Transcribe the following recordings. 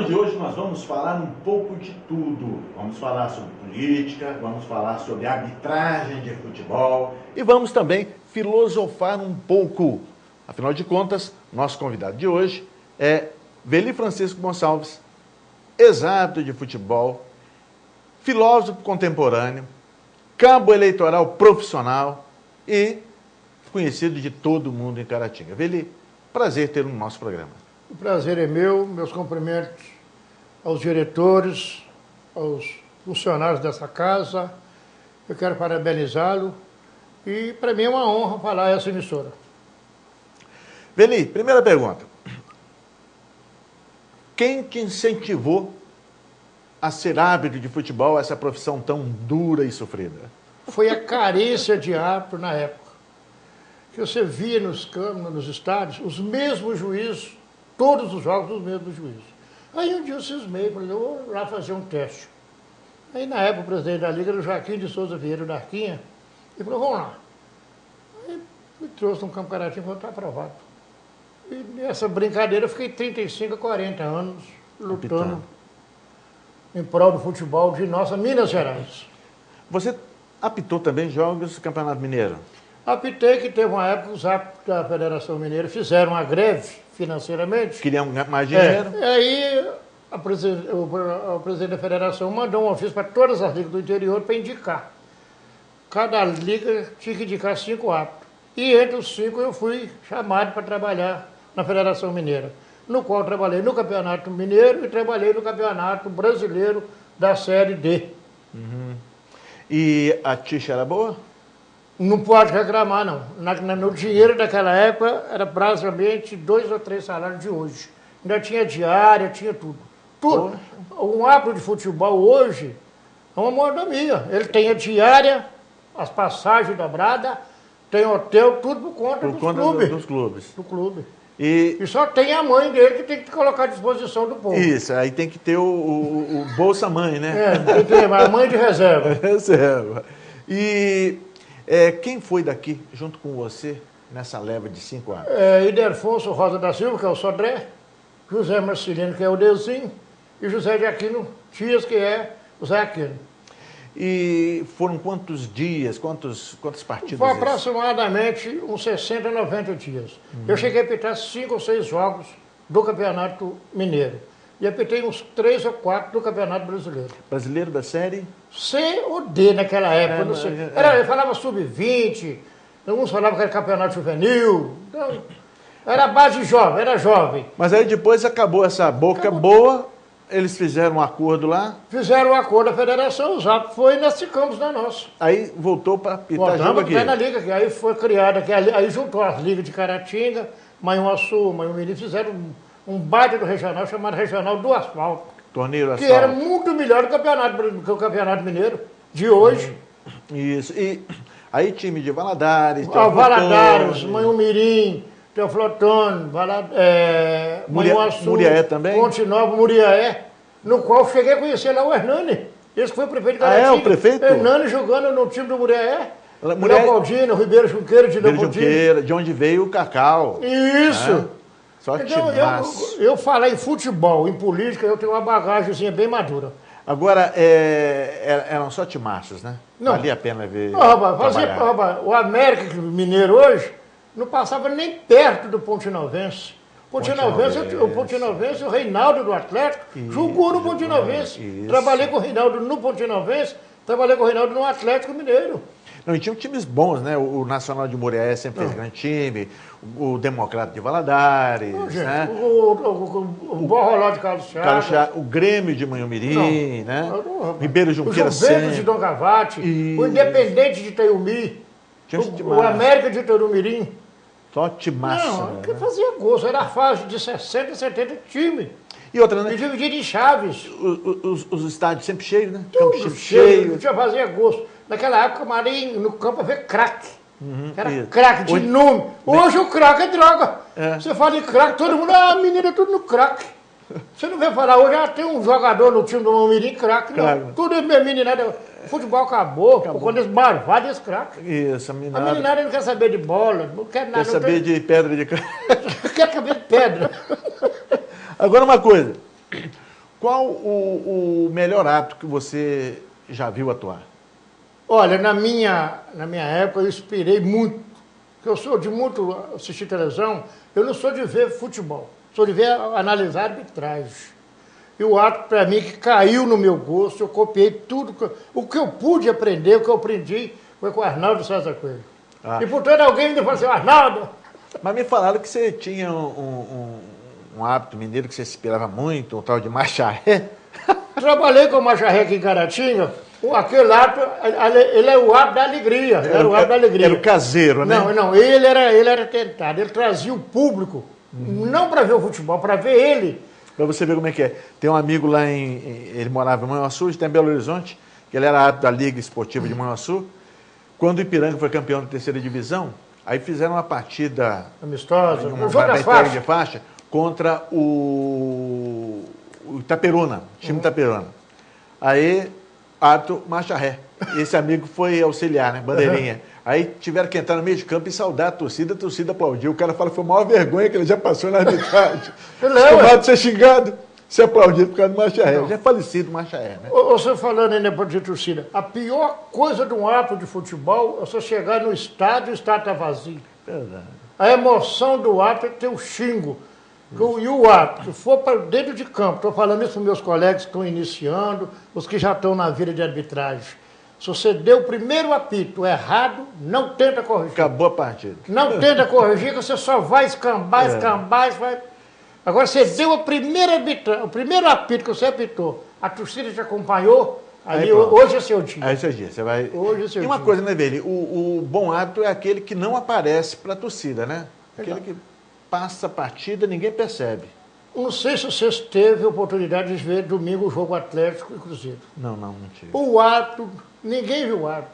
programa de hoje nós vamos falar um pouco de tudo. Vamos falar sobre política, vamos falar sobre arbitragem de futebol e vamos também filosofar um pouco. Afinal de contas, nosso convidado de hoje é Veli Francisco Gonçalves, ex-árbitro de futebol, filósofo contemporâneo, cabo eleitoral profissional e conhecido de todo mundo em Caratinga. Veli, prazer ter no nosso programa. O prazer é meu, meus cumprimentos aos diretores, aos funcionários dessa casa. Eu quero parabenizá-lo e para mim é uma honra falar essa emissora. Veli, primeira pergunta. Quem te incentivou a ser árbitro de futebol, essa profissão tão dura e sofrida? Foi a carência de árbitro na época. Que você via nos campos, nos estádios, os mesmos juízes, todos os jogos dos mesmos juízes. Aí um dia eu cismei, falei, eu vou lá fazer um teste. Aí na época o presidente da Liga era o Joaquim de Souza Vieira da Arquinha, e falou, vamos lá. Aí me trouxe no Campo Caratinga e falou, está aprovado. E nessa brincadeira eu fiquei 35 a 40 anos lutando em prol do futebol de nossa Minas Gerais. Você apitou também jogos do Campeonato Mineiro? Apitei que teve uma época que os árbitros da Federação Mineira fizeram uma greve financeiramente. Queriam mais dinheiro? Aí o presidente da federação mandou um ofício para todas as ligas do interior para indicar. Cada liga tinha que indicar 5 árbitros. E entre os 5 eu fui chamado para trabalhar na Federação Mineira, no qual eu trabalhei no Campeonato Mineiro e trabalhei no Campeonato Brasileiro da Série D. Uhum. E a tixa era boa? Não pode reclamar, não. No dinheiro daquela época, era praticamente 2 ou 3 salários de hoje. Ainda tinha diária, tinha tudo. Tudo. Um árbitro de futebol hoje é uma mordomia. Ele tem a diária, as passagens dobradas, tem hotel, tudo por conta dos clubes. Do clube. E só tem a mãe dele que tem que colocar à disposição do povo. Isso, aí tem que ter o Bolsa-Mãe, né? Tem que ter a mãe de reserva. Reserva. E... quem foi daqui, junto com você, nessa leva de 5 anos? Ildefonso Rosa da Silva, que é o Sodré, José Marcelino, que é o Deusinho, e José de Aquino Dias, que é o Zé Aquino. E foram quantos dias, quantas partidas? Foi aproximadamente uns 60, 90 dias. Eu cheguei a apitar 5 ou 6 jogos do Campeonato Mineiro. E apitei uns 3 ou 4 do Campeonato Brasileiro. Brasileiro da série? C ou D naquela época, não sei. Eu falava sub-20, alguns falavam que era campeonato juvenil. Então, era base jovem, era jovem. Mas aí depois acabou essa boca boa, eles fizeram um acordo lá? Fizeram um acordo da federação, os árbitros foi e nós ficamos na nossa. Aí voltou para apitar jogo aqui? Na liga, que aí foi criada, aí juntou as ligas de Caratinga, Manhuaçu, Manhumirim, fizeram um baita do regional chamado Regional do Asfalto. Torneio do que Asfalto. era muito melhor do que o Campeonato Mineiro de hoje. Isso. E aí time de Valadares, Valadares, Manhumirim, Teoflotone, Manhuaçu, Muriaé também? Ponte Nova, Muriaé, no qual cheguei a conhecer lá o Hernani. Esse que foi o prefeito de Caratinga. Ah, é o prefeito? Hernani jogando no time do Muriaé. Leopoldino, Ribeiro Junqueira de Leopoldino. De onde veio o Cacau. Isso. Só então, eu falar em futebol, em política, eu tenho uma bagagemzinha bem madura. Agora, eram só timaços, né? Não. Valia a pena ver. O América Mineiro hoje não passava nem perto do Pontinovense. O Pontinovense, o Reinaldo do Atlético, jogou no Pontinovense. Trabalhei com o Reinaldo no Pontinovense, trabalhei com o Reinaldo no Atlético Mineiro. Não, e tinham times bons, né? O Nacional de Muriaé sempre fez grande time, o Democrata de Valadares, né? O Borroló de Carlos Chagas. O Grêmio de Manhumirim, né? Ribeiro Junqueira o Juventus de Dom Gavate, o Independente de Itaiumi, o América de Itarumirim. Só timaço. Não, que fazia gosto, era a fase de 60, 70 times. E outra, né? E dividido em chaves. Os estádios sempre cheios, né? Campo cheio. Já fazia gosto. Naquela época, o Marinho no campo ia ver craque. Era craque de nome. Hoje o craque é droga. Você fala em craque, todo mundo, menina, tudo no craque. Você não vê falar, hoje já tem um jogador no time do Manhumirim craque, não. Tudo é meninada. Futebol acabou. Quando eles marvaram, eles craques. Isso, a meninada não quer saber de bola, não quer nada. Quer saber de pedra de craque. Quer saber de pedra. Agora uma coisa. Qual o melhor árbitro que você já viu atuar? Olha, na minha época eu inspirei muito, porque eu sou de muito assistir televisão, eu não sou de ver futebol, sou de ver, analisar arbitragem. E o árbitro, para mim, que caiu no meu gosto, eu copiei tudo, o que eu pude aprender, o que eu aprendi, foi com o Arnaldo César Coelho. E, portanto, alguém me falou assim, Arnaldo... Mas me falaram que você tinha um árbitro mineiro que você se inspirava muito, um tal de Macharré. Trabalhei com o Macharré aqui em Caratinga. Aquele árbitro, ele é o árbitro da alegria. Era o árbitro da alegria. Era o caseiro, né? Não, ele era tentado. Ele trazia o público, não para ver o futebol, para ver ele. Para você ver como é que é. Tem um amigo lá ele morava em Manhuaçu, está em Belo Horizonte, que ele era árbitro da Liga Esportiva de Manhuaçu. Quando o Ipiranga foi campeão da terceira divisão, aí fizeram uma partida amistosa, um jogo de faixa contra o Itaperuna, time Itaperuna. Aí, árbitro Macharré. Esse amigo foi auxiliar, né? Bandeirinha. Aí tiveram que entrar no meio de campo e saudar a torcida aplaudiu. O cara fala que foi a maior vergonha que ele já passou na arbitragem. Acostumado a ser xingado, ser aplaudido por causa do Macharré. Já é falecido o Macharré, né? Você falando aí depois de torcida, a pior coisa de um árbitro de futebol é você chegar no estádio e o estádio está vazio. Verdade. A emoção do árbitro é ter o xingo. E o árbitro, se for para dentro de campo, estou falando isso para meus colegas que estão iniciando, os que já estão na vida de arbitragem. Se você deu o primeiro apito errado, não tenta corrigir. Acabou a partida. Não tenta corrigir, que você só vai escambar. Vai... Agora, você deu o primeiro apito que você apitou, a torcida te acompanhou, aí hoje é seu dia. Aí é seu dia, você vai... Hoje é seu dia. E uma coisa, né, Veli? O bom árbitro é aquele que não aparece para a torcida, né? Aquele que passa a partida, ninguém percebe. Não sei se vocês teve a oportunidade de ver domingo o jogo Atlético e Cruzeiro. Não tive. O árbitro, ninguém viu o árbitro.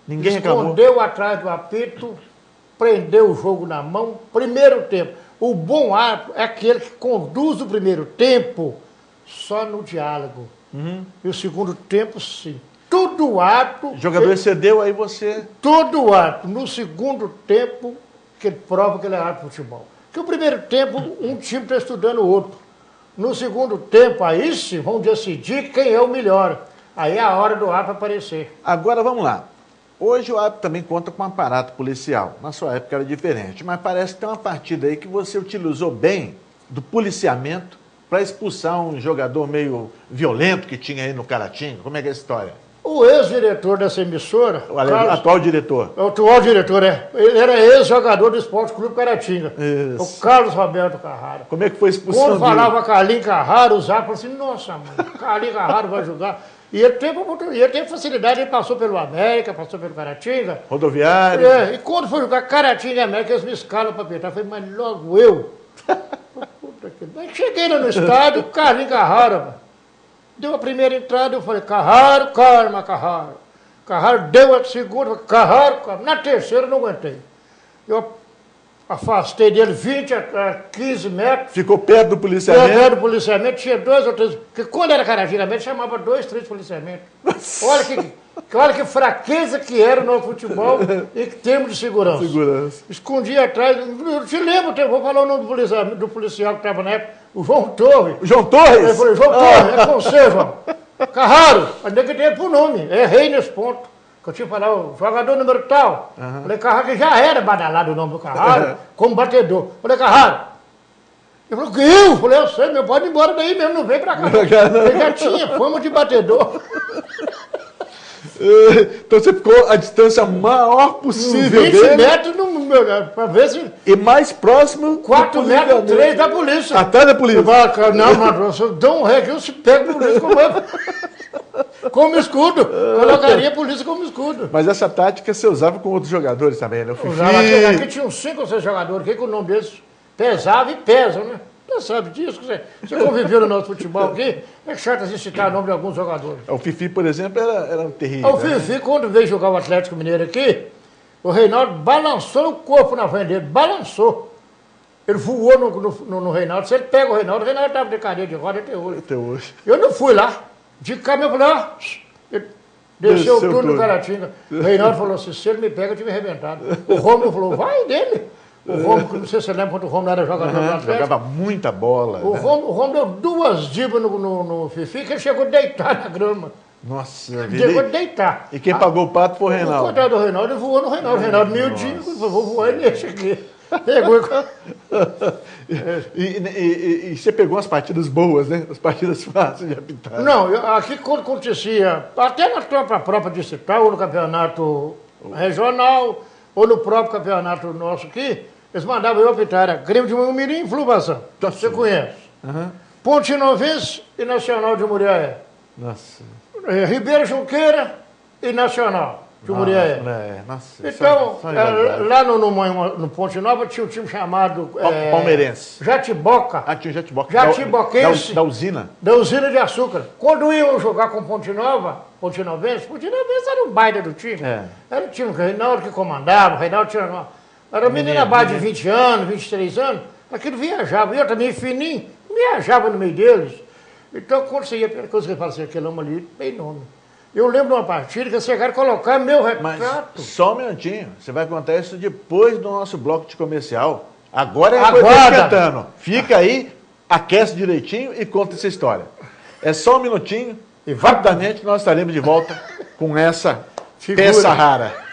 Ninguém reclamou. Escondeu atrás do apito, prendeu o jogo na mão, primeiro tempo. O bom árbitro é aquele que conduz o primeiro tempo só no diálogo. E o segundo tempo, sim. Todo árbitro... O jogador excedeu, aí você... Todo árbitro, no segundo tempo, que ele prova que ele é árbitro de futebol. Porque o primeiro tempo, um time está estudando o outro. No segundo tempo, aí sim, vão decidir quem é o melhor. Aí é a hora do árbitro aparecer. Agora, vamos lá. Hoje o árbitro também conta com um aparato policial. Na sua época era diferente, mas parece que tem uma partida aí que você utilizou bem do policiamento para expulsar um jogador meio violento que tinha aí no Caratinga. Como é que é a história? O ex-diretor dessa emissora... O atual diretor. O atual diretor, ele era ex-jogador do Esporte Clube Caratinga. Isso. O Carlos Roberto Carrara. Como é que foi a expulsão Quando falava Carlinhos Carrara, o Zé falou assim, nossa, mãe, Carlinhos Carrara vai jogar. E ele teve facilidade, ele passou pelo América, passou pelo Caratinga. Rodoviário. E quando foi jogar Caratinga e América, eles me escalam para apertar. Eu falei, mas logo eu. Puta que... Aí cheguei lá no estádio, Carlinhos Carrara, mano. Deu a primeira entrada, eu falei, Carraro, calma, Carraro. Carraro deu a segunda, Carraro, calma. Na terceira eu não aguentei. Eu afastei dele 20 a 15 metros. Ficou perto do policiamento? Perto do policiamento, tinha 2 ou 3. Porque quando era Caratinga, chamava 2, 3 policiamentos. Olha que fraqueza que era o nosso futebol em termos de segurança. Escondia atrás. Eu te lembro, vou falar o nome do policial que estava na época. O João Torres. O João Torres? Eu falei, João Torres, é com você, João. Carraro, ainda que dei por nome. Errei nesse ponto. Que eu tinha que falar, o jogador número tal. Falei, Carraro, que já era badalado o nome do Carraro, como batedor. Falei, Carraro. Ele falou, que eu? Falei, eu sei, meu, pode ir embora daí mesmo, não vem pra cá. Ele já tinha fama de batedor. Então você ficou a distância maior possível 20 dele. metros para ver se... E mais próximo... 4 metros, 3 da polícia. Atrás da polícia. Não, você dá um ré aqui, você pega a polícia como escudo. Colocaria a polícia como escudo. Mas essa tática você usava com outros jogadores também, né? Aqui tinha uns 5 ou 6 jogadores, que o nome deles pesava e pesa, né? Você sabe disso, você conviveu no nosso futebol aqui, é chato assim citar o nome de alguns jogadores. O Fifi, por exemplo, era um terrível. O Fifi, quando veio jogar o Atlético Mineiro aqui, o Reinaldo balançou o corpo na frente dele, balançou. Ele voou no Reinaldo. Se ele pega o Reinaldo estava de cadeira de roda até hoje. Eu não fui lá. De caminho, eu falei, ele desceu tudo no Caratinga. O Reinaldo falou assim, se ele me pega, eu tive arrebentado. O Romulo falou, vai dele. O Romo, não sei se você lembra quando o Romo era jogador do Atlético. Jogava muita bola. O Romo deu 2 dibas no Fifi, que ele chegou a deitar na grama. Nossa, Chegou a deitar. E quem pagou o pato foi o O Reinaldo. coitado do Reinaldo, ele voou no Reinaldo. O Reinaldo miudinho, vou voar nesse aqui. Pegou E você pegou umas partidas boas, né? As partidas fáceis de apitar. Não, aqui quando acontecia, até na própria distrital, ou no campeonato regional, ou no próprio campeonato nosso aqui, eles mandavam eu apitar. Era Grêmio de Moimirim e Flubação. Você conhece? Pontinovense e Nacional de Muriaé. Nossa. Ribeira Junqueira e Nacional de Muriaé. Nossa, Então, lá no Ponte Nova tinha um time chamado Palmeirense. Jatiboca. Ah, tinha o Jatiboca. Jatiboquense. Da usina. Da usina de açúcar. Quando iam jogar com Ponte Novense era um baita do time. Era o time que o Reinaldo que comandava, o Reinaldo tinha. Era menina base de 20 anos, 23 anos, aquilo viajava. E eu também, fininho, viajava no meio deles. Então, quando você ia, a coisa que eu falava assim, aquele homem ali, bem nome. Eu lembro de uma partida que eles chegaram a colocar meu retrato. Mas só um minutinho, você vai contar isso depois do nosso bloco de comercial. Agora é Aguarda. Fica aí, aquece direitinho e conta essa história. É só um minutinho e rapidamente nós estaremos de volta com essa peça rara.